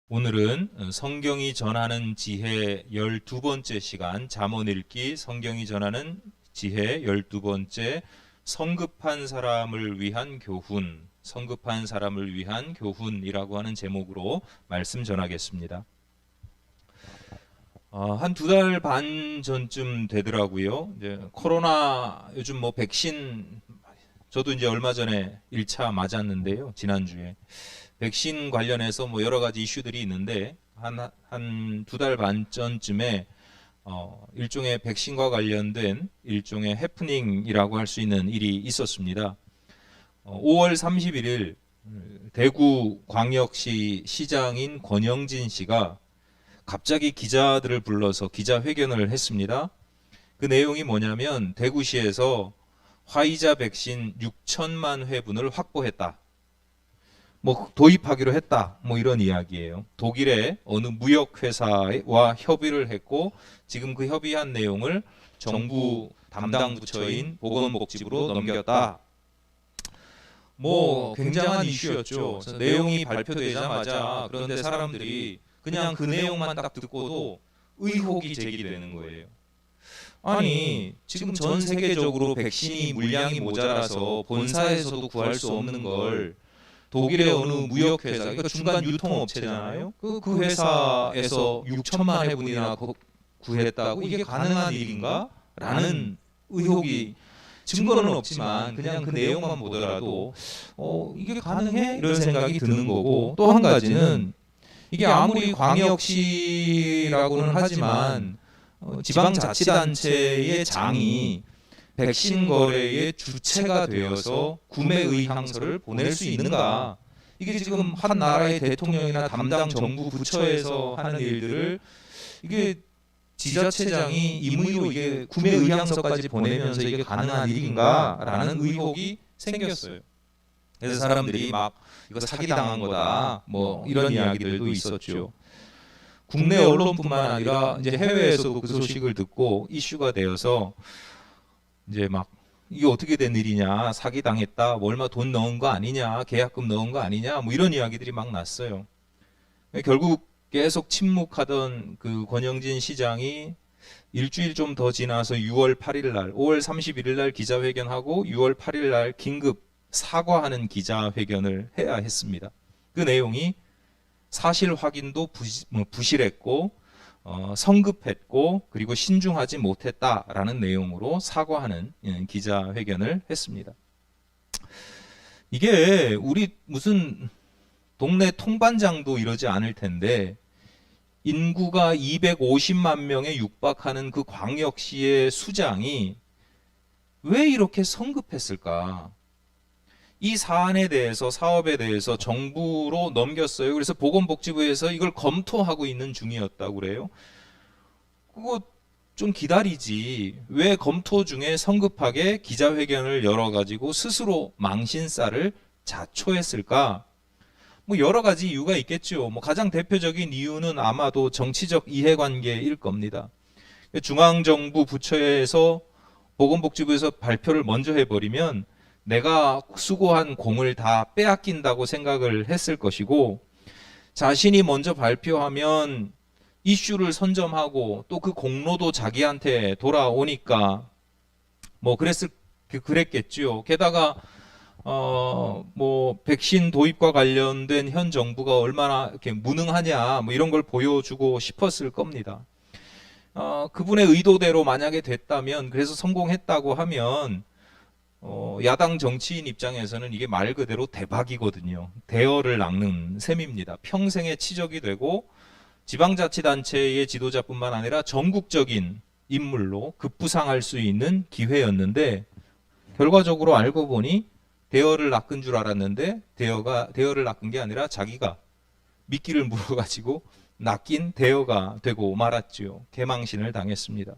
오늘은 성경이 전하는 지혜 12번째 시간, 잠언 읽기 성경이 전하는 지혜 12번째, 성급한 사람을 위한 교훈, 성급한 사람을 위한 교훈이라고 하는 제목으로 말씀 전하겠습니다. 한 두 달 반 전쯤 되더라고요. 이제 코로나 요즘 백신, 저도 이제 얼마 전에 1차 맞았는데요. 지난주에. 백신 관련해서 여러 가지 이슈들이 있는데, 한 두 달 반 전쯤에 일종의 백신과 관련된 일종의 해프닝이라고 할 수 있는 일이 있었습니다. 5월 31일 대구 광역시 시장인 권영진 씨가 갑자기 기자들을 불러서 기자회견을 했습니다. 그 내용이 뭐냐면 대구시에서 화이자 백신 6천만 회분을 확보했다. 도입하기로 했다. 이런 이야기예요. 독일의 어느 무역회사와 협의를 했고, 지금 그 협의한 내용을 정부 담당 부처인 보건복지부로 넘겼다. 굉장한 이슈였죠. 그래서 내용이 발표되자마자 그런데 사람들이 그냥 그 내용만 딱 듣고도 의혹이 제기되는 거예요. 아니, 지금 전 세계적으로 백신이 물량이 모자라서 본사에서도 구할 수 없는 걸 독일의 어느 무역회사, 그러니까 중간 유통업체잖아요. 그 회사에서 6천만 회분이나 구했다고 이게 가능한 일인가? 라는 의혹이, 증거는 없지만 그냥 그 내용만 보더라도 이게 가능해? 이런 생각이 드는 거고, 또 한 가지는 이게 아무리 광역시라고는 하지만 지방자치단체의 장이 백신 거래의 주체가 되어서 구매 의향서를 보낼 수 있는가? 이게 지금 한 나라의 대통령이나 담당 정부 부처에서 하는 일들을 이게 지자체장이 임의로 이게 구매 의향서까지 보내면서 이게 가능한 일인가라는 의혹이 생겼어요. 그래서 사람들이 이거 사기당한 거다, 이런 이야기들도 있었죠. 국내 언론뿐만 아니라 이제 해외에서도 그 소식을 듣고 이슈가 되어서 이제 이게 어떻게 된 일이냐, 사기당했다, 얼마 돈 넣은 거 아니냐, 계약금 넣은 거 아니냐, 이런 이야기들이 났어요. 결국 계속 침묵하던 그 권영진 시장이 일주일 좀 더 지나서 6월 8일 날, 5월 31일 날 기자회견하고 6월 8일 날 긴급 사과하는 기자회견을 해야 했습니다. 그 내용이 사실 확인도 부실했고, 성급했고, 그리고 신중하지 못했다라는 내용으로 사과하는 기자회견을 했습니다. 이게 우리 무슨 동네 통반장도 이러지 않을 텐데, 인구가 250만 명에 육박하는 그 광역시의 수장이 왜 이렇게 성급했을까? 이 사안에 대해서, 사업에 대해서 정부로 넘겼어요. 그래서 보건복지부에서 이걸 검토하고 있는 중이었다고 그래요. 그거 좀 기다리지. 왜 검토 중에 성급하게 기자회견을 열어가지고 스스로 망신살을 자초했을까? 여러 가지 이유가 있겠죠. 가장 대표적인 이유는 아마도 정치적 이해관계일 겁니다. 중앙정부 부처에서 보건복지부에서 발표를 먼저 해버리면 내가 수고한 공을 다 빼앗긴다고 생각을 했을 것이고, 자신이 먼저 발표하면 이슈를 선점하고 또 그 공로도 자기한테 돌아오니까 그랬겠죠. 게다가 백신 도입과 관련된 현 정부가 얼마나 이렇게 무능하냐, 이런 걸 보여주고 싶었을 겁니다. 그분의 의도대로 만약에 됐다면, 그래서 성공했다고 하면 야당 정치인 입장에서는 이게 말 그대로 대박이거든요. 대열을 낚는 셈입니다. 평생의 치적이 되고 지방자치단체의 지도자뿐만 아니라 전국적인 인물로 급부상할 수 있는 기회였는데, 결과적으로 알고 보니 대열을 낚은 줄 알았는데 대열을 낚은 게 아니라 자기가 미끼를 물어가지고 낚인 대여가 되고 말았죠. 개망신을 당했습니다.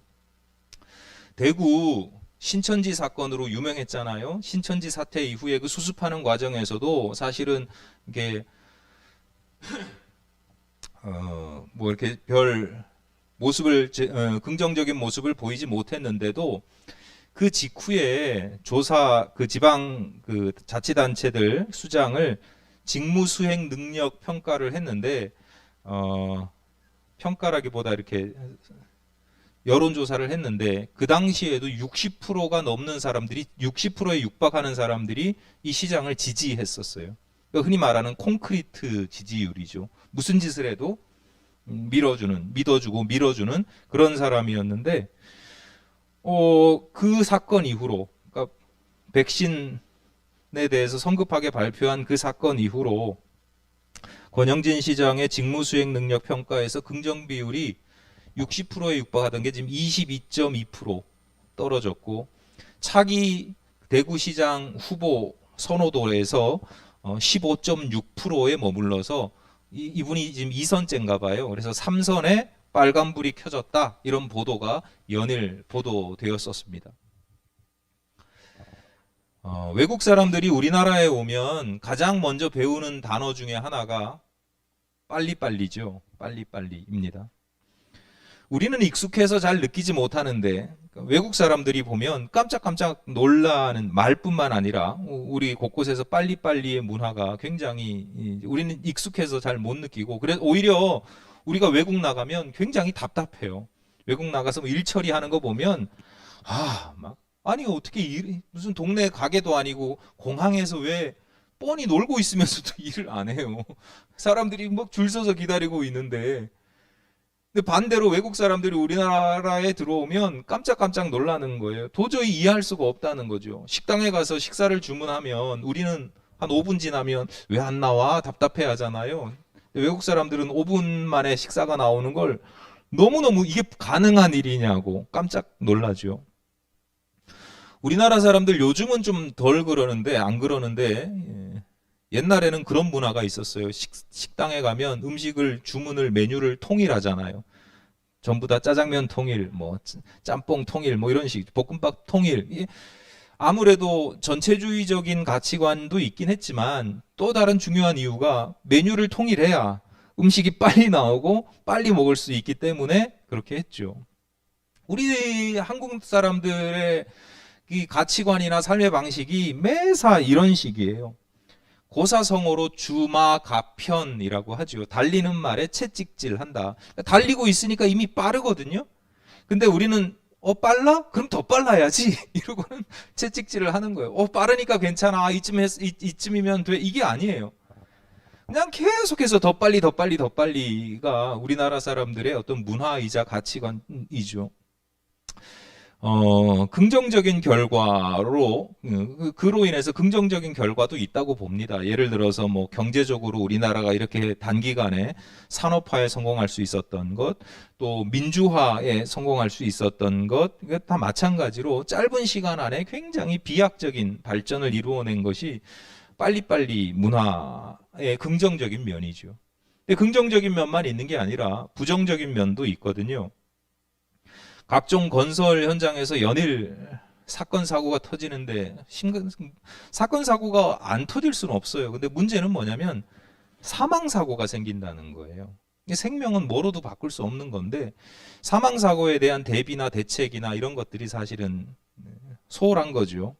대구 신천지 사건으로 유명했잖아요. 신천지 사태 이후에 그 수습하는 과정에서도 사실은 이게 이렇게 별 모습을 긍정적인 모습을 보이지 못했는데도 그 직후에 그 지방 그 자치단체들 수장을 직무수행 능력 평가를 했는데 평가라기보다 이렇게 여론조사를 했는데 그 당시에도 60%가 넘는 사람들이 60%에 육박하는 사람들이 이 시장을 지지했었어요. 그러니까 흔히 말하는 콘크리트 지지율이죠. 무슨 짓을 해도 믿어주고 밀어주는 그런 사람이었는데 그 사건 이후로 그러니까 백신에 대해서 성급하게 발표한 그 사건 이후로 권영진 시장의 직무수행 능력 평가에서 긍정 비율이 60%에 육박하던 게 지금 22.2% 떨어졌고 차기 대구시장 후보 선호도에서 15.6%에 머물러서 이분이 지금 2선째인가 봐요. 그래서 3선에 빨간불이 켜졌다 이런 보도가 연일 보도되었었습니다. 외국 사람들이 우리나라에 오면 가장 먼저 배우는 단어 중에 하나가 빨리빨리죠. 빨리빨리입니다. 우리는 익숙해서 잘 느끼지 못하는데 외국 사람들이 보면 깜짝깜짝 놀라는 말뿐만 아니라 우리 곳곳에서 빨리빨리의 문화가 굉장히 우리는 익숙해서 잘 못 느끼고 그래서 오히려 우리가 외국 나가면 굉장히 답답해요. 외국 나가서 뭐 일 처리하는 거 보면 아니 어떻게 무슨 동네 가게도 아니고 공항에서 왜 뻔히 놀고 있으면서도 일을 안 해요. 사람들이 막 줄 서서 기다리고 있는데 근데 반대로 외국 사람들이 우리나라에 들어오면 깜짝깜짝 놀라는 거예요. 도저히 이해할 수가 없다는 거죠. 식당에 가서 식사를 주문하면 우리는 한 5분 지나면 왜 안 나와? 답답해 하잖아요. 외국 사람들은 5분 만에 식사가 나오는 걸 너무너무 이게 가능한 일이냐고 깜짝 놀라죠. 우리나라 사람들 요즘은 좀 덜 그러는데 안 그러는데 옛날에는 그런 문화가 있었어요. 식당에 가면 음식을 주문을 메뉴를 통일하잖아요. 전부 다 짜장면 통일, 뭐 짬뽕 통일, 뭐 이런 식, 볶음밥 통일. 아무래도 전체주의적인 가치관도 있긴 했지만 또 다른 중요한 이유가 메뉴를 통일해야 음식이 빨리 나오고 빨리 먹을 수 있기 때문에 그렇게 했죠. 우리 한국 사람들의 이 가치관이나 삶의 방식이 매사 이런 식이에요. 고사성어로 주마가편이라고 하죠. 달리는 말에 채찍질한다. 달리고 있으니까 이미 빠르거든요. 근데 우리는 빨라? 그럼 더 빨라야지. 이러고는 채찍질을 하는 거예요. 빠르니까 괜찮아. 이쯤이면 돼. 이게 아니에요. 그냥 계속해서 더 빨리가 우리나라 사람들의 어떤 문화이자 가치관이죠. 긍정적인 결과로 그로 인해서 긍정적인 결과도 있다고 봅니다. 예를 들어서 뭐 경제적으로 우리나라가 이렇게 단기간에 산업화에 성공할 수 있었던 것, 또 민주화에 성공할 수 있었던 것, 다 마찬가지로 짧은 시간 안에 굉장히 비약적인 발전을 이루어낸 것이 빨리빨리 문화의 긍정적인 면이죠. 근데 긍정적인 면만 있는 게 아니라 부정적인 면도 있거든요. 각종 건설 현장에서 연일 사건 사고가 터지는데 사건 사고가 안 터질 수는 없어요. 근데 문제는 뭐냐면 사망 사고가 생긴다는 거예요. 생명은 뭐로도 바꿀 수 없는 건데 사망 사고에 대한 대비나 대책이나 이런 것들이 사실은 소홀한 거죠.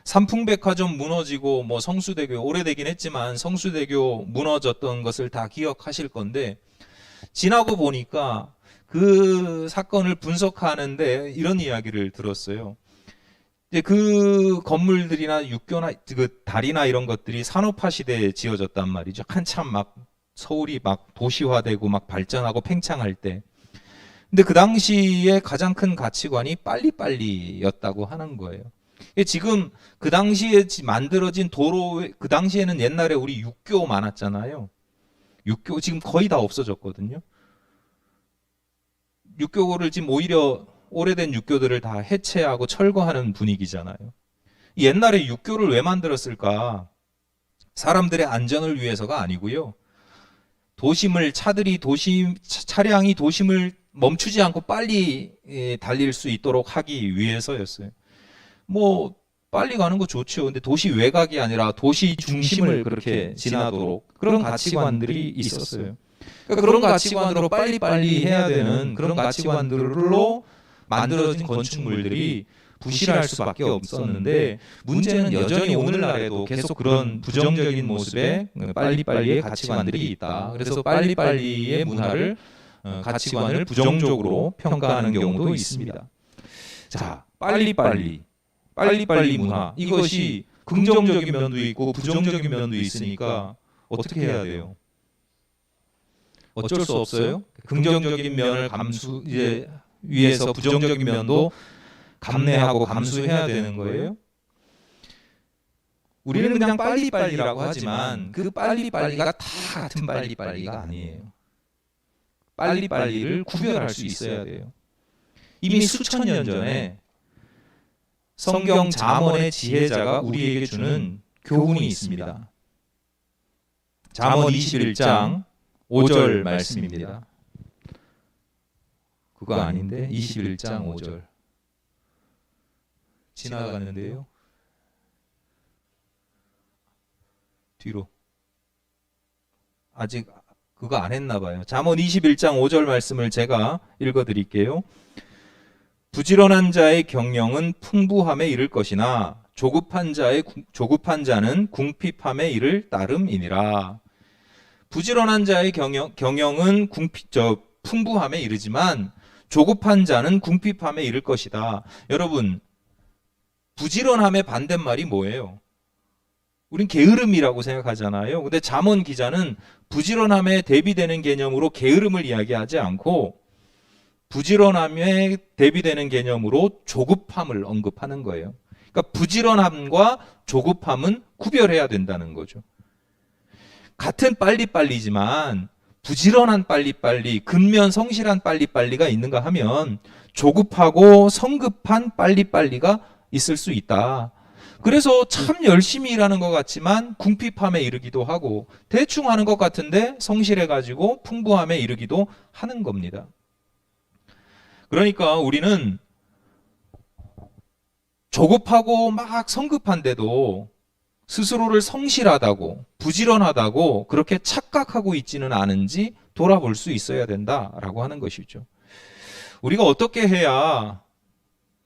삼풍백화점 무너지고 뭐 성수대교 오래되긴 했지만 성수대교 무너졌던 것을 다 기억하실 건데 지나고 보니까 그 사건을 분석하는데 이런 이야기를 들었어요. 이제 그 건물들이나 육교나 그 다리나 이런 것들이 산업화 시대에 지어졌단 말이죠. 한참 막 서울이 막 도시화되고 막 발전하고 팽창할 때. 근데 그 당시에 가장 큰 가치관이 빨리빨리였다고 하는 거예요. 지금 그 당시에 만들어진 도로, 그 당시에는 옛날에 우리 육교 많았잖아요. 육교 지금 거의 다 없어졌거든요. 육교를 지금 오히려 오래된 육교들을 다 해체하고 철거하는 분위기잖아요. 옛날에 육교를 왜 만들었을까? 사람들의 안전을 위해서가 아니고요. 차량이 도심을 멈추지 않고 빨리 달릴 수 있도록 하기 위해서였어요. 뭐 빨리 가는 거 좋죠. 근데 도시 외곽이 아니라 도시 중심을 그렇게 지나도록 그런 가치관들이 있었어요. 그러니까 그런 가치관으로 빨리빨리 해야 되는 그런 가치관들로 만들어진 건축물들이 부실할 수밖에 없었는데 문제는 여전히 오늘날에도 계속 그런 부정적인 모습의 빨리빨리의 가치관들이 있다. 그래서 빨리빨리의 문화를 가치관을 부정적으로 평가하는 경우도 있습니다. 자, 빨리빨리 문화, 이것이 긍정적인 면도 있고 부정적인 면도 있으니까 어떻게 해야 돼요? 어쩔 수 없어요. 긍정적인 면을 위해서 부정적인 면도 감내하고 감수해야 되는 거예요. 우리는 그냥 빨리빨리라고 하지만 그 빨리빨리가 다 같은 빨리빨리가 아니에요. 빨리빨리를 구별할 수 있어야 돼요. 이미 수천 년 전에 성경 잠언의 지혜자가 우리에게 주는 교훈이 있습니다. 잠언 21장 5절 말씀입니다. 그거 아닌데 21장 5절 지나가는데요. 뒤로 아직 그거 안 했나 봐요. 잠언 21장 5절 말씀을 제가 읽어드릴게요. 부지런한 자의 경영은 풍부함에 이를 것이나 조급한 자는 궁핍함에 이를 따름이니라. 부지런한 자의 경영은 풍부함에 이르지만 조급한 자는 궁핍함에 이를 것이다. 여러분, 부지런함의 반대말이 뭐예요? 우린 게으름이라고 생각하잖아요. 근데 잠언 기자는 부지런함에 대비되는 개념으로 게으름을 이야기하지 않고 부지런함에 대비되는 개념으로 조급함을 언급하는 거예요. 그러니까 부지런함과 조급함은 구별해야 된다는 거죠. 같은 빨리빨리지만 부지런한 빨리빨리, 근면 성실한 빨리빨리가 있는가 하면 조급하고 성급한 빨리빨리가 있을 수 있다. 그래서 참 열심히 일하는 것 같지만 궁핍함에 이르기도 하고 대충 하는 것 같은데 성실해가지고 풍부함에 이르기도 하는 겁니다. 그러니까 우리는 조급하고 막 성급한데도 스스로를 성실하다고 부지런하다고 그렇게 착각하고 있지는 않은지 돌아볼 수 있어야 된다라고 하는 것이죠. 우리가 어떻게 해야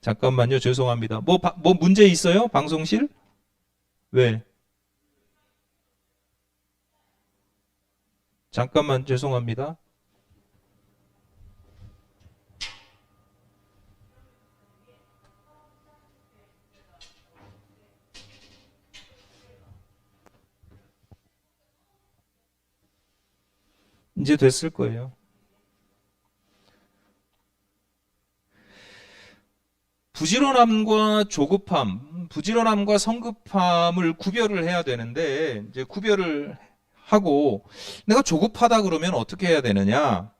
잠깐만요. 죄송합니다. 뭐 문제 있어요? 방송실? 왜? 잠깐만 죄송합니다. 이제 됐을 거예요. 부지런함과 조급함, 부지런함과 성급함을 구별을 해야 되는데 이제 구별을 하고 내가 조급하다 그러면 어떻게 해야 되느냐?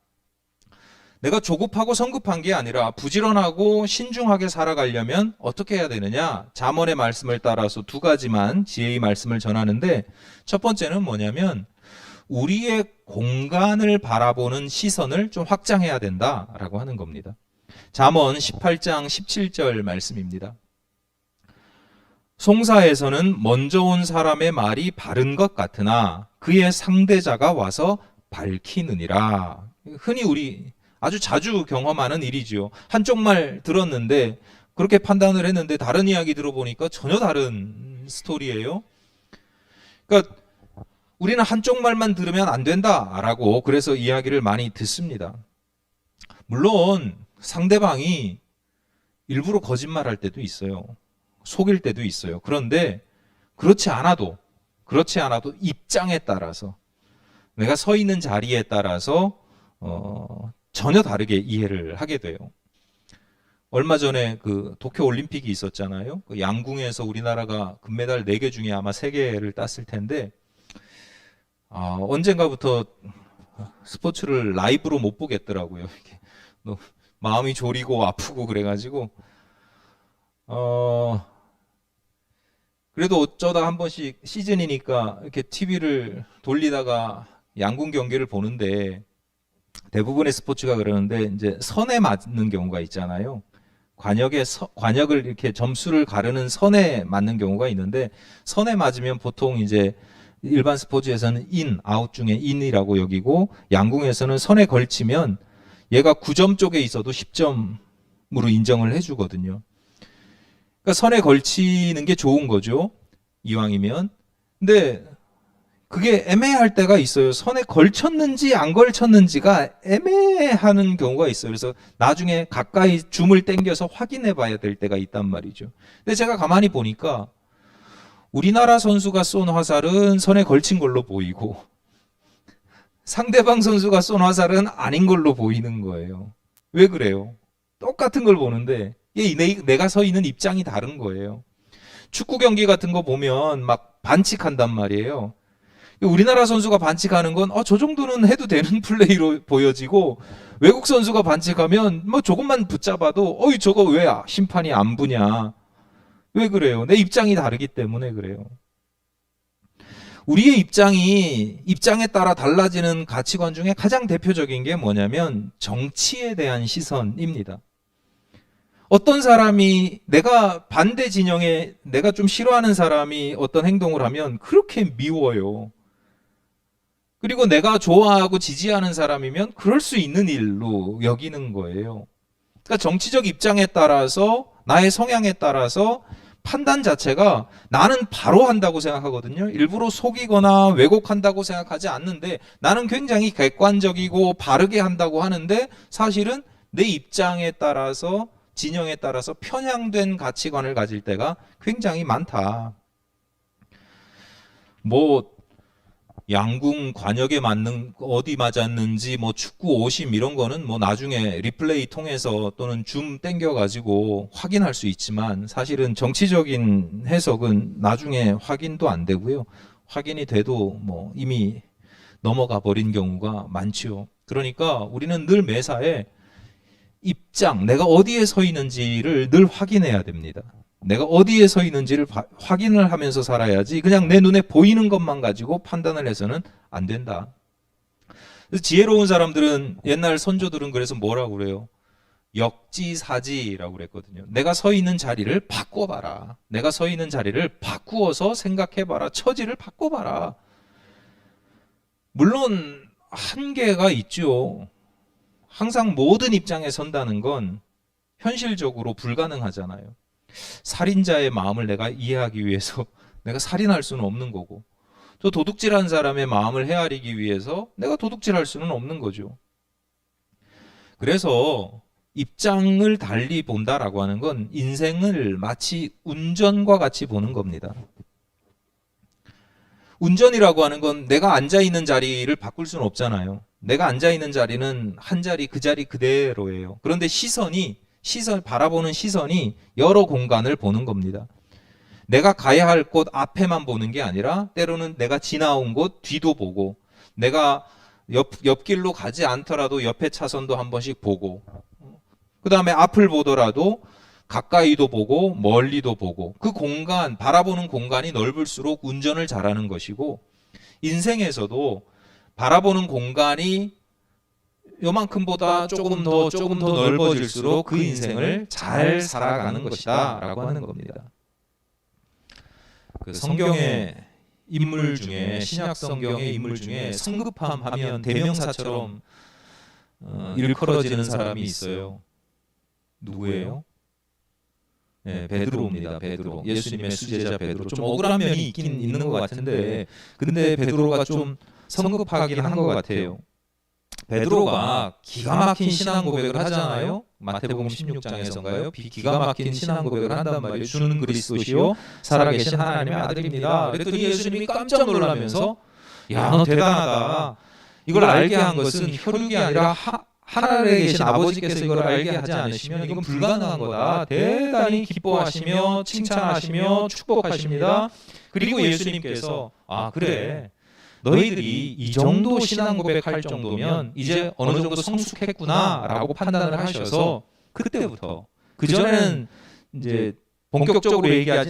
내가 조급하고 성급한 게 아니라 부지런하고 신중하게 살아가려면 어떻게 해야 되느냐? 잠언의 말씀을 따라서 두 가지만 지혜의 말씀을 전하는데 첫 번째는 뭐냐면 우리의 공간을 바라보는 시선을 좀 확장해야 된다라고 하는 겁니다. 잠언 18장 17절 말씀입니다. 송사에서는 먼저 온 사람의 말이 바른 것 같으나 그의 상대자가 와서 밝히느니라. 흔히 우리 아주 자주 경험하는 일이죠. 한쪽 말 들었는데 그렇게 판단을 했는데 다른 이야기 들어보니까 전혀 다른 스토리예요. 그러니까 우리는 한쪽 말만 들으면 안 된다라고 그래서 이야기를 많이 듣습니다. 물론 상대방이 일부러 거짓말할 때도 있어요. 속일 때도 있어요. 그런데 그렇지 않아도 입장에 따라서 내가 서 있는 자리에 따라서 전혀 다르게 이해를 하게 돼요. 얼마 전에 그 도쿄 올림픽이 있었잖아요. 그 양궁에서 우리나라가 금메달 4개 중에 아마 3개를 땄을 텐데 언젠가부터 스포츠를 라이브로 못 보겠더라고요. 이렇게 마음이 졸이고 아프고 그래가지고 그래도 어쩌다 한 번씩 시즌이니까 이렇게 TV를 돌리다가 양궁 경기를 보는데 대부분의 스포츠가 그러는데 이제 선에 맞는 경우가 있잖아요. 관역을 이렇게 점수를 가르는 선에 맞는 경우가 있는데 선에 맞으면 보통 이제 일반 스포츠에서는 인, 아웃 중에 인이라고 여기고 양궁에서는 선에 걸치면 얘가 9점 쪽에 있어도 10점으로 인정을 해주거든요. 그러니까 선에 걸치는 게 좋은 거죠. 이왕이면. 근데 그게 애매할 때가 있어요. 선에 걸쳤는지 안 걸쳤는지가 애매하는 경우가 있어요. 그래서 나중에 가까이 줌을 당겨서 확인해 봐야 될 때가 있단 말이죠. 근데 제가 가만히 보니까 우리나라 선수가 쏜 화살은 선에 걸친 걸로 보이고 상대방 선수가 쏜 화살은 아닌 걸로 보이는 거예요. 왜 그래요? 똑같은 걸 보는데 내가 서 있는 입장이 다른 거예요. 축구 경기 같은 거 보면 막 반칙한단 말이에요. 우리나라 선수가 반칙하는 건 저 정도는 해도 되는 플레이로 보여지고, 외국 선수가 반칙하면 뭐 조금만 붙잡아도 저거 왜 심판이 안 부냐. 왜 그래요? 내 입장이 다르기 때문에 그래요. 우리의 입장에 따라 달라지는 가치관 중에 가장 대표적인 게 뭐냐면 정치에 대한 시선입니다. 어떤 사람이 내가 반대 진영에 내가 좀 싫어하는 사람이 어떤 행동을 하면 그렇게 미워요. 그리고 내가 좋아하고 지지하는 사람이면 그럴 수 있는 일로 여기는 거예요. 그러니까 정치적 입장에 따라서 나의 성향에 따라서 판단 자체가 나는 바로 한다고 생각하거든요. 일부러 속이거나 왜곡한다고 생각하지 않는데 나는 굉장히 객관적이고 바르게 한다고 하는데 사실은 내 입장에 따라서 진영에 따라서 편향된 가치관을 가질 때가 굉장히 많다. 뭐 양궁 관역에 맞는 어디 맞았는지 뭐 축구 오심 이런 거는 뭐 나중에 리플레이 통해서 또는 줌 땡겨 가지고 확인할 수 있지만 사실은 정치적인 해석은 나중에 확인도 안 되고요. 확인이 돼도 뭐 이미 넘어가 버린 경우가 많지요. 그러니까 우리는 늘 매사에 입장, 내가 어디에 서 있는지를 늘 확인해야 됩니다. 내가 어디에 서 있는지를 확인을 하면서 살아야지 그냥 내 눈에 보이는 것만 가지고 판단을 해서는 안 된다. 그래서 지혜로운 사람들은 옛날 선조들은 그래서 뭐라고 그래요? 역지사지라고 그랬거든요. 내가 서 있는 자리를 바꿔봐라. 내가 서 있는 자리를 바꾸어서 생각해봐라. 처지를 바꿔봐라. 물론 한계가 있죠. 항상 모든 입장에 선다는 건 현실적으로 불가능하잖아요. 살인자의 마음을 내가 이해하기 위해서 내가 살인할 수는 없는 거고, 또 도둑질한 사람의 마음을 헤아리기 위해서 내가 도둑질할 수는 없는 거죠. 그래서 입장을 달리 본다라고 하는 건 인생을 마치 운전과 같이 보는 겁니다. 운전이라고 하는 건 내가 앉아있는 자리를 바꿀 수는 없잖아요. 내가 앉아있는 자리는 한 자리 그 자리 그대로예요. 그런데 바라보는 시선이 여러 공간을 보는 겁니다. 내가 가야 할 곳 앞에만 보는 게 아니라 때로는 내가 지나온 곳 뒤도 보고, 내가 옆길로 가지 않더라도 옆에 차선도 한 번씩 보고, 그 다음에 앞을 보더라도 가까이도 보고 멀리도 보고, 그 공간, 바라보는 공간이 넓을수록 운전을 잘하는 것이고, 인생에서도 바라보는 공간이 요만큼보다 조금 더 넓어질수록 그 인생을 잘 살아가는 것이다 라고 하는 겁니다. 그 성경의 인물 중에, 신약 성경의 인물 중에 성급함 하면 대명사처럼 일컬어지는 사람이 있어요. 누구예요? 네, 베드로입니다. 베드로. 예수님의 수제자 베드로. 좀 억울한 면이 있긴 있는 것 같은데, 근데 베드로가 좀 성급하긴 한 것 같아요. 베드로가 기가 막힌 신앙 고백을 하잖아요. 마태복음 16장에서인가요? 기가 막힌 신앙 고백을 한단 말이에요. 주는 그리스도시요 살아계신 하나님의 아들입니다. 그랬더니 예수님이 깜짝 놀라면서 야, 너 대단하다. 이걸 알게 한 것은 혈육이 아니라 하늘에 계신 아버지께서 이걸 알게 하지 않으시면 이건 불가능한 거다. 대단히 기뻐하시며 칭찬하시며 축복하십니다. 그리고 예수님께서 그래. 너희들이 이 정도 신앙 고백할 정도면 이제 어느 정도 성숙했구나라고 판단을 하셔서 그때부터, 그전에는 이제 본격적으로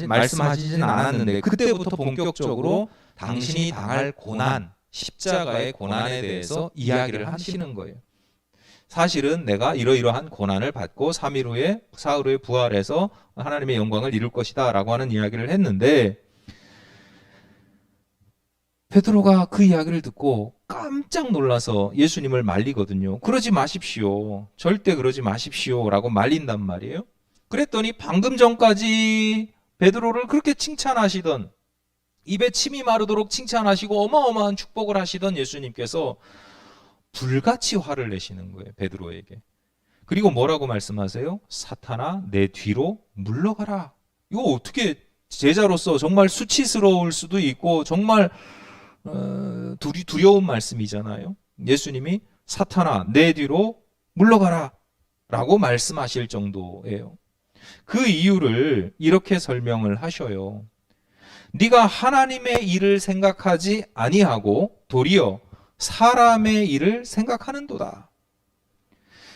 말씀하시진 않았는데 그때부터 본격적으로 당신이 당할 고난, 십자가의 고난에 대해서 이야기를 하시는 거예요. 사실은 내가 이러이러한 고난을 받고 3일 후에 사흘 후에 부활해서 하나님의 영광을 이룰 것이다 라고 하는 이야기를 했는데, 베드로가 그 이야기를 듣고 깜짝 놀라서 예수님을 말리거든요. 그러지 마십시오. 절대 그러지 마십시오 라고 말린단 말이에요. 그랬더니 방금 전까지 베드로를 그렇게 칭찬하시던, 입에 침이 마르도록 칭찬하시고 어마어마한 축복을 하시던 예수님께서 불같이 화를 내시는 거예요, 베드로에게. 그리고 뭐라고 말씀하세요? 사탄아, 내 뒤로 물러가라. 이거 어떻게 제자로서 정말 수치스러울 수도 있고 정말 두려운 말씀이잖아요. 예수님이 사탄아, 내 뒤로 물러가라 라고 말씀하실 정도예요. 그 이유를 이렇게 설명을 하셔요. 네가 하나님의 일을 생각하지 아니하고 도리어 사람의 일을 생각하는도다.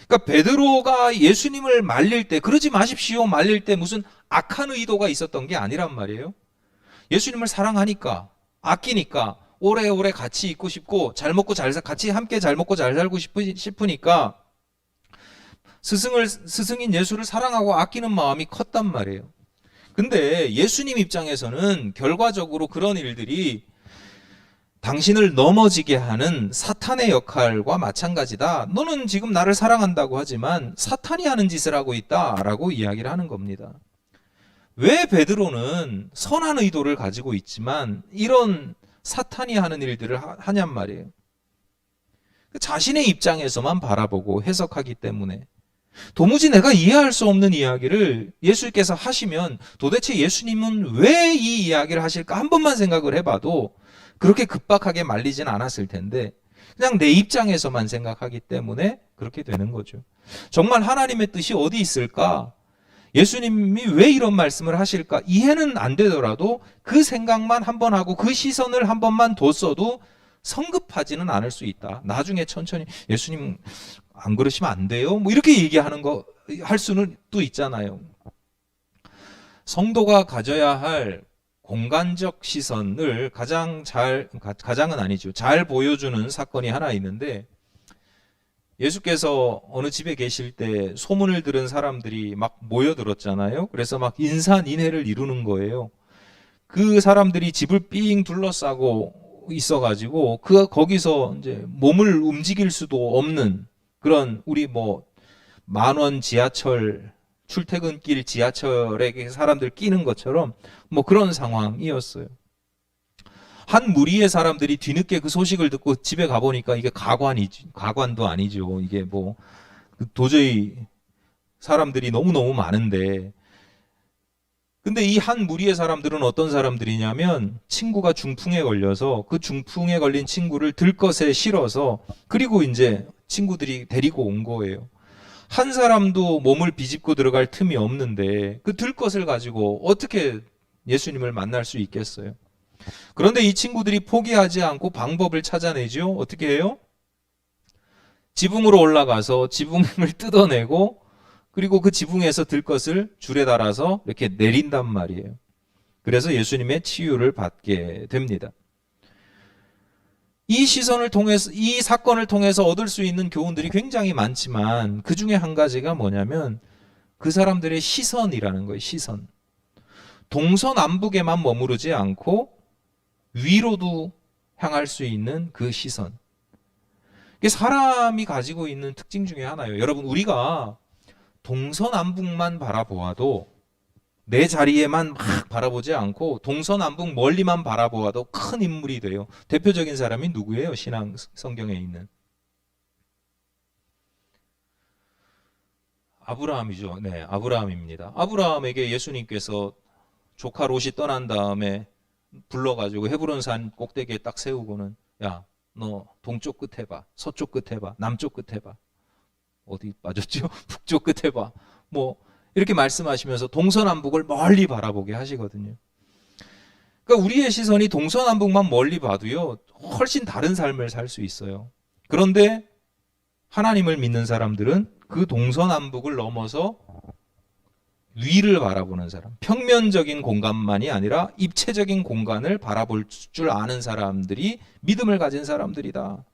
그러니까 베드로가 예수님을 말릴 때, 그러지 마십시오 말릴 때 무슨 악한 의도가 있었던 게 아니란 말이에요. 예수님을 사랑하니까, 아끼니까, 오래오래 같이 있고 싶고 잘 먹고 같이 함께 잘 먹고 잘 살고 싶으니까 스승인 예수를 사랑하고 아끼는 마음이 컸단 말이에요. 근데 예수님 입장에서는 결과적으로 그런 일들이 당신을 넘어지게 하는 사탄의 역할과 마찬가지다. 너는 지금 나를 사랑한다고 하지만 사탄이 하는 짓을 하고 있다라고 이야기를 하는 겁니다. 왜 베드로는 선한 의도를 가지고 있지만 이런 사탄이 하는 일들을 하냔 말이에요. 자신의 입장에서만 바라보고 해석하기 때문에 도무지 내가 이해할 수 없는 이야기를 예수께서 하시면 도대체 예수님은 왜 이 이야기를 하실까 한 번만 생각을 해봐도 그렇게 급박하게 말리진 않았을 텐데 그냥 내 입장에서만 생각하기 때문에 그렇게 되는 거죠. 정말 하나님의 뜻이 어디 있을까? 예수님이 왜 이런 말씀을 하실까? 이해는 안 되더라도 그 생각만 한 번 하고 그 시선을 한 번만 뒀어도 성급하지는 않을 수 있다. 나중에 천천히 예수님 안 그러시면 안 돼요? 뭐 이렇게 얘기하는 거 할 수는 또 있잖아요. 성도가 가져야 할 공간적 시선을 가장은 아니죠. 잘 보여주는 사건이 하나 있는데 예수께서 어느 집에 계실 때 소문을 들은 사람들이 막 모여들었잖아요. 그래서 막 인산인해를 이루는 거예요. 그 사람들이 집을 삥 둘러싸고 있어가지고 거기서 이제 몸을 움직일 수도 없는 그런 우리 뭐 만원 지하철 출퇴근길 지하철에 사람들 끼는 것처럼 뭐 그런 상황이었어요. 한 무리의 사람들이 뒤늦게 그 소식을 듣고 집에 가보니까 이게 가관도 아니죠. 이게 뭐 도저히 사람들이 너무너무 많은데 근데 이 한 무리의 사람들은 어떤 사람들이냐면 친구가 중풍에 걸려서 그 중풍에 걸린 친구를 들것에 실어서 그리고 이제 친구들이 데리고 온 거예요. 한 사람도 몸을 비집고 들어갈 틈이 없는데 그 들것을 가지고 어떻게 예수님을 만날 수 있겠어요? 그런데 이 친구들이 포기하지 않고 방법을 찾아내죠. 어떻게 해요? 지붕으로 올라가서 지붕을 뜯어내고 그리고 그 지붕에서 들것을 줄에 달아서 이렇게 내린단 말이에요. 그래서 예수님의 치유를 받게 됩니다. 이 시선을 통해서, 이 사건을 통해서 얻을 수 있는 교훈들이 굉장히 많지만 그 중에 한 가지가 뭐냐면 그 사람들의 시선이라는 거예요. 시선. 동서남북에만 머무르지 않고 위로도 향할 수 있는 그 시선. 이게 사람이 가지고 있는 특징 중에 하나예요. 여러분, 우리가 동서남북만 바라보아도 내 자리에만 막 바라보지 않고 동서남북 멀리만 바라보아도 큰 인물이 돼요. 대표적인 사람이 누구예요? 신앙 성경에 있는 아브라함이죠. 네, 아브라함입니다. 아브라함에게 예수님께서 조카 롯이 떠난 다음에 불러가지고 헤브론 산 꼭대기에 딱 세우고는 야, 너 동쪽 끝 해봐, 서쪽 끝 해봐, 남쪽 끝 해봐. 어디 빠졌죠? 북쪽 끝 해봐. 뭐 이렇게 말씀하시면서 동서남북을 멀리 바라보게 하시거든요. 그러니까 우리의 시선이 동서남북만 멀리 봐도요, 훨씬 다른 삶을 살 수 있어요. 그런데 하나님을 믿는 사람들은 그 동서남북을 넘어서 위를 바라보는 사람, 평면적인 공간만이 아니라 입체적인 공간을 바라볼 줄 아는 사람들이 믿음을 가진 사람들이다.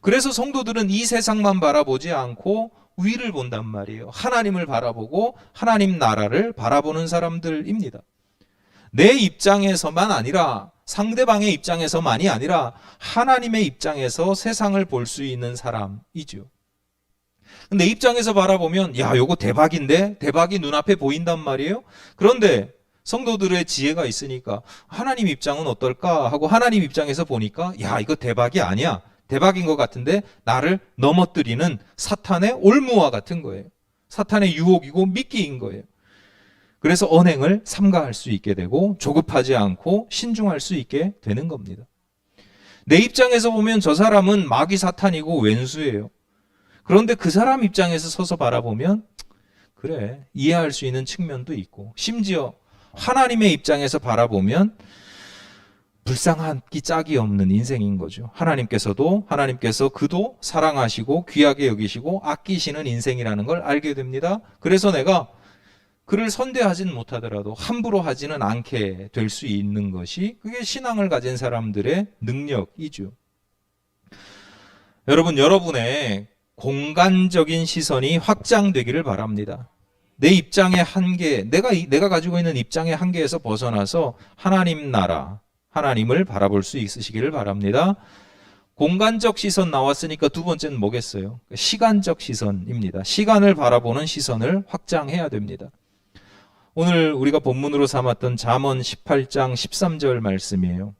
그래서 성도들은 이 세상만 바라보지 않고 위를 본단 말이에요. 하나님을 바라보고 하나님 나라를 바라보는 사람들입니다. 내 입장에서만 아니라 상대방의 입장에서만이 아니라 하나님의 입장에서 세상을 볼 수 있는 사람이죠. 내 입장에서 바라보면 야, 요거 대박인데? 대박이 눈앞에 보인단 말이에요. 그런데 성도들의 지혜가 있으니까 하나님 입장은 어떨까 하고 하나님 입장에서 보니까 야, 이거 대박이 아니야. 대박인 것 같은데 나를 넘어뜨리는 사탄의 올무와 같은 거예요. 사탄의 유혹이고 미끼인 거예요. 그래서 언행을 삼가할 수 있게 되고 조급하지 않고 신중할 수 있게 되는 겁니다. 내 입장에서 보면 저 사람은 마귀 사탄이고 왼수예요. 그런데 그 사람 입장에서 서서 바라보면 그래, 이해할 수 있는 측면도 있고, 심지어 하나님의 입장에서 바라보면 불쌍한 끼 짝이 없는 인생인 거죠. 하나님께서 그도 사랑하시고 귀하게 여기시고 아끼시는 인생이라는 걸 알게 됩니다. 그래서 내가 그를 선대하지는 못하더라도 함부로 하지는 않게 될 수 있는 것이, 그게 신앙을 가진 사람들의 능력이죠. 여러분의 공간적인 시선이 확장되기를 바랍니다. 내 입장의 한계, 내가 가지고 있는 입장의 한계에서 벗어나서 하나님 나라, 하나님을 바라볼 수 있으시기를 바랍니다. 공간적 시선 나왔으니까 두 번째는 뭐겠어요? 시간적 시선입니다. 시간을 바라보는 시선을 확장해야 됩니다. 오늘 우리가 본문으로 삼았던 잠언 18장 13절 말씀이에요.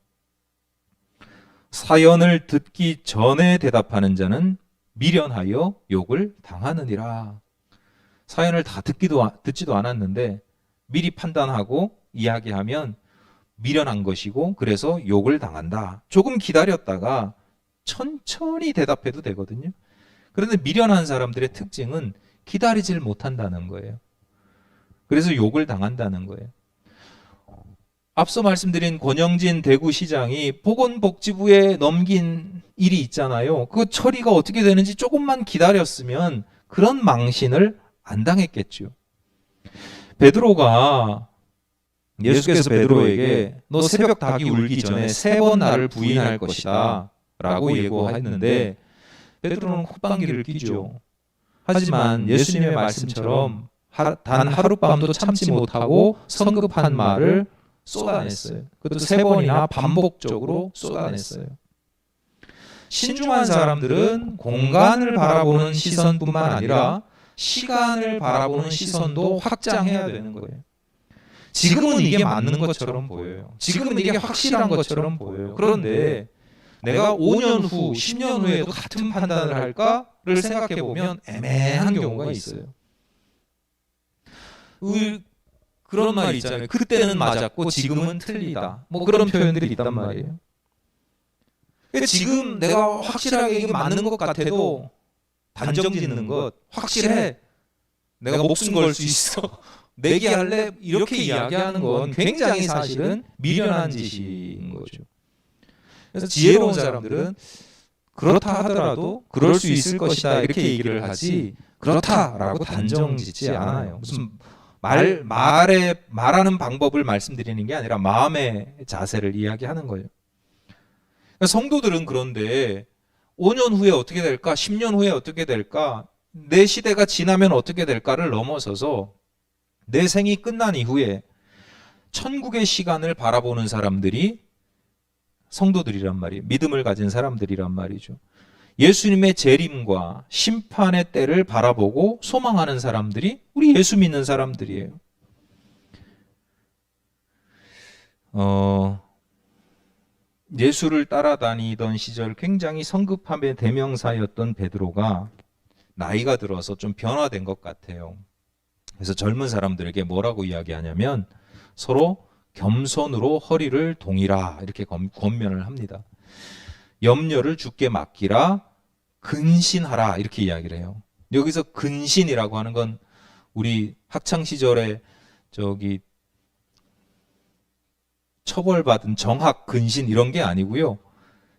사연을 듣기 전에 대답하는 자는 미련하여 욕을 당하느니라. 사연을 다 듣지도 않았는데 미리 판단하고 이야기하면 미련한 것이고 그래서 욕을 당한다. 조금 기다렸다가 천천히 대답해도 되거든요. 그런데 미련한 사람들의 특징은 기다리질 못한다는 거예요. 그래서 욕을 당한다는 거예요. 앞서 말씀드린 권영진 대구시장이 보건복지부에 넘긴 일이 있잖아요. 그 처리가 어떻게 되는지 조금만 기다렸으면 그런 망신을 안 당했겠죠. 베드로가, 예수께서 베드로에게 너 새벽 닭이 울기 전에 3번 나를 부인할 것이다 라고 예고했는데 베드로는 콧방귀를 뀌죠. 하지만 예수님의 말씀처럼 단 하룻밤도 참지 못하고 성급한 말을 쏟아냈어요. 그것도 3번이나 반복적으로 쏟아냈어요. 신중한 사람들은 공간을 바라보는 시선뿐만 아니라 시간을 바라보는 시선도 확장해야 되는 거예요. 지금은 이게 맞는 것처럼 보여요. 지금은 이게 확실한 것처럼 보여요. 그런데 내가 5년 후, 10년 후에도 같은 판단을 할까를 생각해 보면 애매한 경우가 있어요. 그런 말이 있잖아요. 그때는 맞았고 지금은 틀리다. 뭐 그런 표현들이 있단 말이에요. 지금 내가 확실하게 이게 맞는 것 같아도 단정 짓는 것, 확실해. 내가 목숨 걸 수 있어. 내기할래? 이렇게 이야기하는 건 굉장히 사실은 미련한 짓인 거죠. 그래서 지혜로운 사람들은 그렇다 하더라도 그럴 수 있을 것이다 이렇게 얘기를 하지 그렇다라고 단정 짓지 않아요. 무슨 말하는 방법을 말씀드리는 게 아니라 마음의 자세를 이야기하는 거예요. 성도들은 그런데 5년 후에 어떻게 될까? 10년 후에 어떻게 될까? 내 시대가 지나면 어떻게 될까를 넘어서서 내 생이 끝난 이후에 천국의 시간을 바라보는 사람들이 성도들이란 말이에요. 믿음을 가진 사람들이란 말이죠. 예수님의 재림과 심판의 때를 바라보고 소망하는 사람들이 우리 예수 믿는 사람들이에요. 예수를 따라다니던 시절 굉장히 성급함의 대명사였던 베드로가 나이가 들어서 좀 변화된 것 같아요. 그래서 젊은 사람들에게 뭐라고 이야기하냐면 서로 겸손으로 허리를 동이라 이렇게 권면을 합니다. 염려를 주께 맡기라, 근신하라 이렇게 이야기를 해요. 여기서 근신이라고 하는 건 우리 학창 시절에 처벌받은 정학 근신 이런 게 아니고요.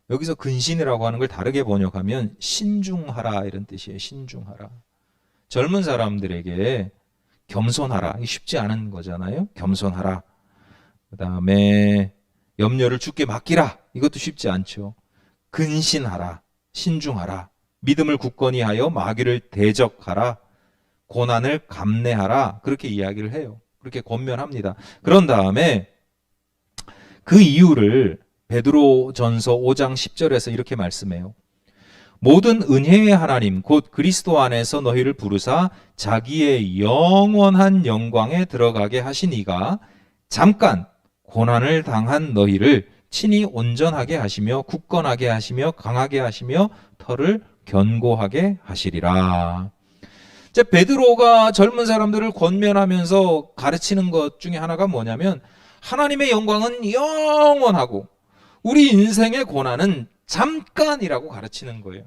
여기서 근신이라고 하는 걸 다르게 번역하면 신중하라 이런 뜻이에요. 신중하라. 젊은 사람들에게 겸손하라. 이게 쉽지 않은 거잖아요. 겸손하라. 그 다음에 염려를 주께 맡기라. 이것도 쉽지 않죠. 근신하라. 신중하라. 믿음을 굳건히 하여 마귀를 대적하라. 고난을 감내하라. 그렇게 이야기를 해요. 그렇게 권면합니다. 그런 다음에 그 이유를 베드로전서 5장 10절에서 이렇게 말씀해요. 모든 은혜의 하나님 곧 그리스도 안에서 너희를 부르사 자기의 영원한 영광에 들어가게 하신 이가 잠깐 고난을 당한 너희를 친히 온전하게 하시며 굳건하게 하시며 강하게 하시며 터를 견고하게 하시리라. 이제 베드로가 젊은 사람들을 권면하면서 가르치는 것 중에 하나가 뭐냐면 하나님의 영광은 영원하고 우리 인생의 고난은 잠깐이라고 가르치는 거예요.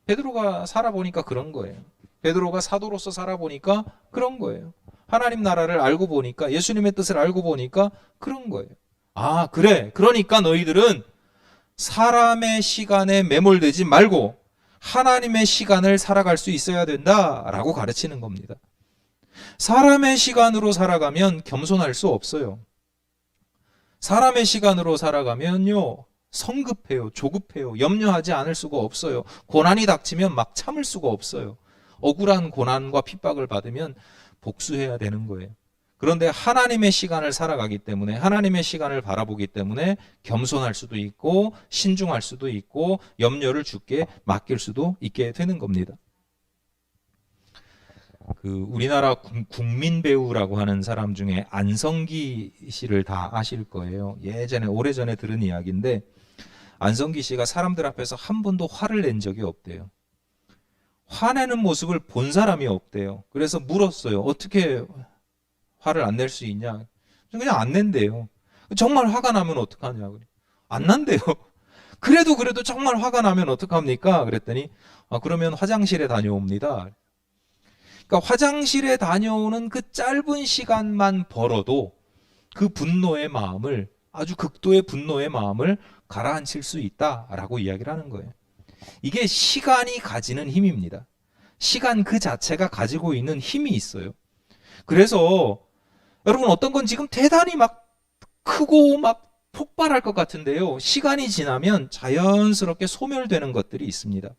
베드로가 살아보니까 그런 거예요. 베드로가 사도로서 살아보니까 그런 거예요. 하나님 나라를 알고 보니까 예수님의 뜻을 알고 보니까 그런 거예요. 아, 그래. 그러니까 너희들은 사람의 시간에 매몰되지 말고 하나님의 시간을 살아갈 수 있어야 된다라고 가르치는 겁니다. 사람의 시간으로 살아가면 겸손할 수 없어요. 사람의 시간으로 살아가면요, 성급해요, 조급해요, 염려하지 않을 수가 없어요. 고난이 닥치면 막 참을 수가 없어요. 억울한 고난과 핍박을 받으면 복수해야 되는 거예요. 그런데 하나님의 시간을 살아가기 때문에, 하나님의 시간을 바라보기 때문에 겸손할 수도 있고 신중할 수도 있고 염려를 주께 맡길 수도 있게 되는 겁니다. 우리나라 국민 배우라고 하는 사람 중에 안성기 씨를 다 아실 거예요. 예전에 오래전에 들은 이야기인데 안성기 씨가 사람들 앞에서 한 번도 화를 낸 적이 없대요. 화내는 모습을 본 사람이 없대요. 그래서 물었어요. 어떻게 화를 안 낼 수 있냐? 그냥 안 낸대요. 정말 화가 나면 어떡하냐? 안 난대요. 그래도 정말 화가 나면 어떡합니까? 그랬더니 그러면 화장실에 다녀옵니다. 그러니까 화장실에 다녀오는 그 짧은 시간만 벌어도 그 분노의 마음을, 아주 극도의 분노의 마음을 가라앉힐 수 있다라고 이야기를 하는 거예요. 이게 시간이 가지는 힘입니다. 시간 그 자체가 가지고 있는 힘이 있어요. 그래서 여러분 어떤 건 지금 대단히 막 크고 막 폭발할 것 같은데요. 시간이 지나면 자연스럽게 소멸되는 것들이 있습니다.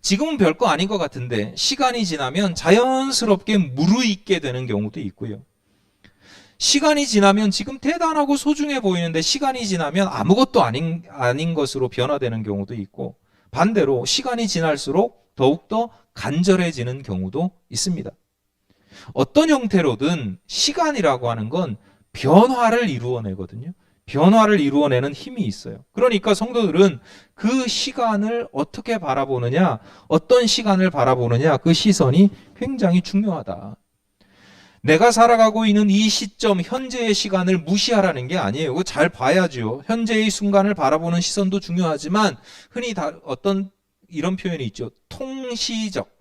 지금은 별거 아닌 것 같은데 시간이 지나면 자연스럽게 무르익게 되는 경우도 있고요. 시간이 지나면 지금 대단하고 소중해 보이는데 시간이 지나면 아무것도 아닌 것으로 변화되는 경우도 있고, 반대로 시간이 지날수록 더욱더 간절해지는 경우도 있습니다. 어떤 형태로든 시간이라고 하는 건 변화를 이루어내거든요. 변화를 이루어내는 힘이 있어요. 그러니까 성도들은 그 시간을 어떻게 바라보느냐, 어떤 시간을 바라보느냐, 그 시선이 굉장히 중요하다. 내가 살아가고 있는 이 시점, 현재의 시간을 무시하라는 게 아니에요. 그거 잘 봐야죠. 현재의 순간을 바라보는 시선도 중요하지만 흔히 어떤 이런 표현이 있죠. 통시적.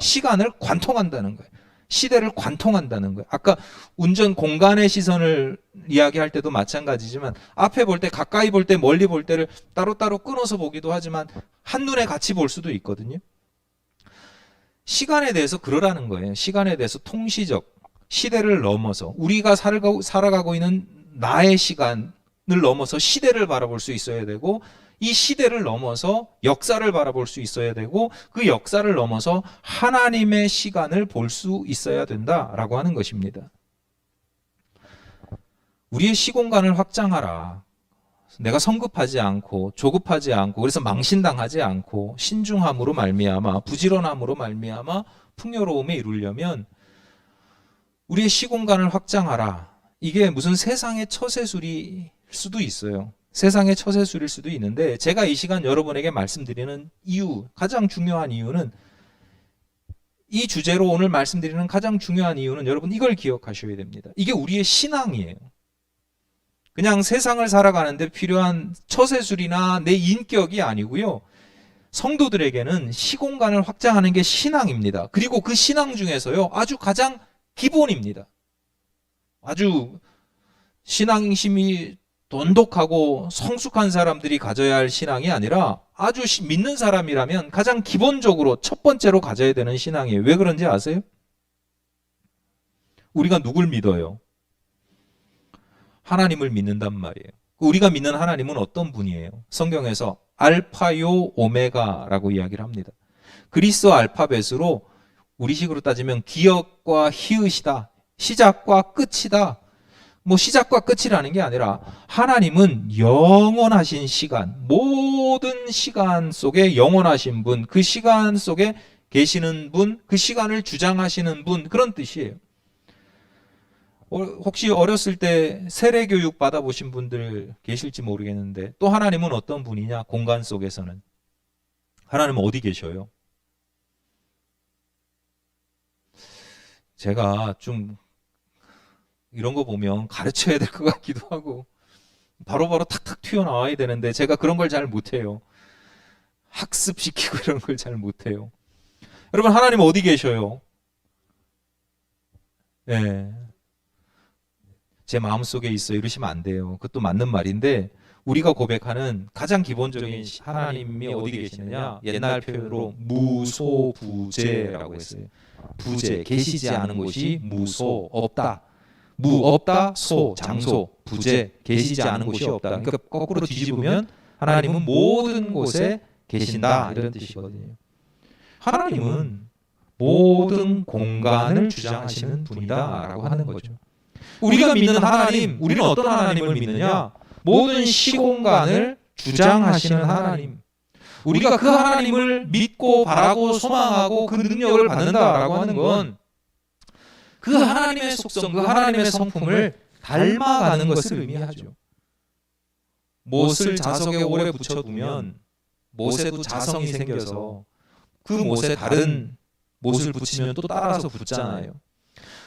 시간을 관통한다는 거예요. 시대를 관통한다는 거예요. 아까 운전 공간의 시선을 이야기할 때도 마찬가지지만 앞에 볼 때, 가까이 볼 때, 멀리 볼 때를 따로따로 끊어서 보기도 하지만 한눈에 같이 볼 수도 있거든요. 시간에 대해서 그러라는 거예요. 시간에 대해서 통시적, 시대를 넘어서 우리가 살아가고 있는 나의 시간을 넘어서 시대를 바라볼 수 있어야 되고, 이 시대를 넘어서 역사를 바라볼 수 있어야 되고, 그 역사를 넘어서 하나님의 시간을 볼 수 있어야 된다라고 하는 것입니다. 우리의 시공간을 확장하라. 내가 성급하지 않고 조급하지 않고 그래서 망신당하지 않고 신중함으로 말미암아, 부지런함으로 말미암아 풍요로움에 이루려면 우리의 시공간을 확장하라. 이게 무슨 세상의 처세술일 수도 있어요. 세상의 처세술일 수도 있는데, 제가 이 시간 여러분에게 말씀드리는 이유, 가장 중요한 이유는, 이 주제로 오늘 말씀드리는 가장 중요한 이유는 여러분 이걸 기억하셔야 됩니다. 이게 우리의 신앙이에요. 그냥 세상을 살아가는데 필요한 처세술이나 내 인격이 아니고요. 성도들에게는 시공간을 확장하는 게 신앙입니다. 그리고 그 신앙 중에서요, 아주 가장 기본입니다. 아주 신앙심이 돈독하고 성숙한 사람들이 가져야 할 신앙이 아니라 아주 믿는 사람이라면 가장 기본적으로 첫 번째로 가져야 되는 신앙이에요. 왜 그런지 아세요? 우리가 누굴 믿어요? 하나님을 믿는단 말이에요. 우리가 믿는 하나님은 어떤 분이에요? 성경에서 알파요 오메가라고 이야기를 합니다. 그리스 알파벳으로 우리식으로 따지면 기역과 히읗이다. 시작과 끝이다. 뭐 시작과 끝이라는 게 아니라 하나님은 영원하신 시간, 모든 시간 속에 영원하신 분, 그 시간 속에 계시는 분, 그 시간을 주장하시는 분, 그런 뜻이에요. 혹시 어렸을 때 세례 교육 받아보신 분들 계실지 모르겠는데, 또 하나님은 어떤 분이냐? 공간 속에서는 하나님은 어디 계셔요? 제가 좀 이런 거 보면 가르쳐야 될 것 같기도 하고 바로바로 탁탁 튀어나와야 되는데 제가 그런 걸 잘 못해요. 학습시키고 이런 걸 잘 못해요. 여러분, 하나님 어디 계셔요? 네. 제 마음속에 있어 이러시면 안 돼요. 그것도 맞는 말인데, 우리가 고백하는 가장 기본적인 하나님이 어디 계시느냐? 옛날 표현으로 무소부재라고 했어요. 부재, 계시지 않은 곳이 무소, 없다. 무, 없다, 소, 장소, 부재, 계시지 않은 곳이 없다. 그러니까 거꾸로 뒤집으면 하나님은 모든 곳에 계신다, 이런 뜻이거든요. 하나님은 모든 공간을 주장하시는 분이다 라고 하는 거죠. 우리가 믿는 하나님, 우리는 어떤 하나님을 믿느냐? 모든 시공간을 주장하시는 하나님. 우리가 그 하나님을 믿고 바라고 소망하고 그 능력을 받는다라고 하는 건 그 하나님의 속성, 그 하나님의 성품을 닮아가는 것을 의미하죠. 못을 자석에 오래 붙여두면 못에도 자성이 생겨서 그 못에 다른 못을 붙이면 또 따라서 붙잖아요.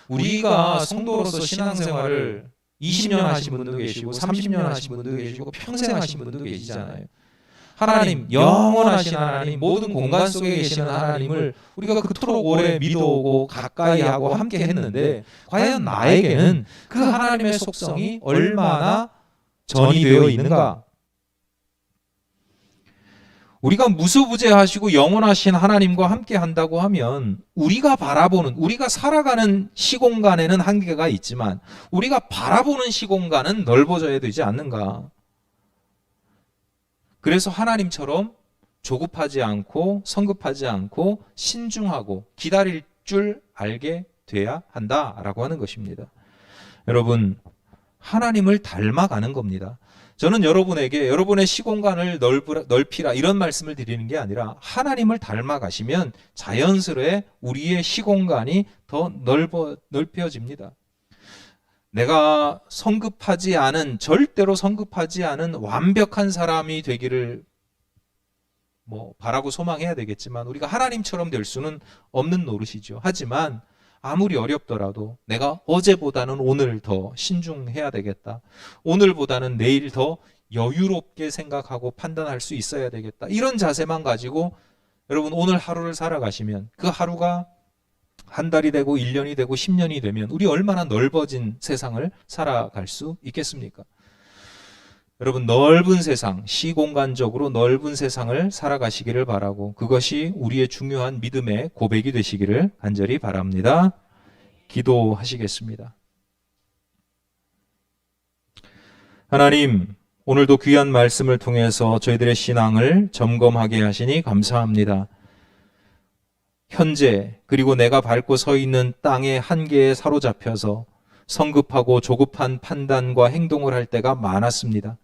우리가 성도로서 신앙생활을 20년 하신 분도 계시고 30년 하신 분도 계시고 평생 하신 분도 계시잖아요. 하나님, 영원하신 하나님, 모든 공간 속에 계시는 하나님을 우리가 그토록 오래 믿어오고 가까이하고 함께 했는데 과연 나에게는 그 하나님의 속성이 얼마나 전이되어 있는가? 우리가 무소부재하시고 영원하신 하나님과 함께 한다고 하면 우리가 바라보는, 우리가 살아가는 시공간에는 한계가 있지만 우리가 바라보는 시공간은 넓어져야 되지 않는가? 그래서 하나님처럼 조급하지 않고 성급하지 않고 신중하고 기다릴 줄 알게 돼야 한다라고 하는 것입니다. 여러분, 하나님을 닮아가는 겁니다. 저는 여러분에게 여러분의 시공간을 넓히라 이런 말씀을 드리는 게 아니라 하나님을 닮아가시면 자연스레 우리의 시공간이 더 넓혀집니다. 내가 성급하지 않은, 절대로 성급하지 않은 완벽한 사람이 되기를 바라고 소망해야 되겠지만 우리가 하나님처럼 될 수는 없는 노릇이죠. 하지만 아무리 어렵더라도 내가 어제보다는 오늘 더 신중해야 되겠다. 오늘보다는 내일 더 여유롭게 생각하고 판단할 수 있어야 되겠다. 이런 자세만 가지고 여러분 오늘 하루를 살아가시면 그 하루가 한 달이 되고 1년이 되고 10년이 되면 우리 얼마나 넓어진 세상을 살아갈 수 있겠습니까? 여러분, 넓은 세상, 시공간적으로 넓은 세상을 살아가시기를 바라고 그것이 우리의 중요한 믿음의 고백이 되시기를 간절히 바랍니다. 기도하시겠습니다. 하나님, 오늘도 귀한 말씀을 통해서 저희들의 신앙을 점검하게 하시니 감사합니다. 현재 그리고 내가 밟고 서 있는 땅의 한계에 사로잡혀서 성급하고 조급한 판단과 행동을 할 때가 많았습니다.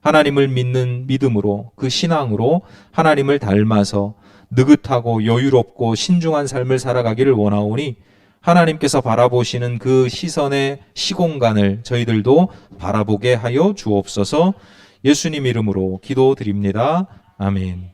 하나님을 믿는 믿음으로, 그 신앙으로 하나님을 닮아서 느긋하고 여유롭고 신중한 삶을 살아가기를 원하오니 하나님께서 바라보시는 그 시선의 시공간을 저희들도 바라보게 하여 주옵소서. 예수님 이름으로 기도드립니다. 아멘.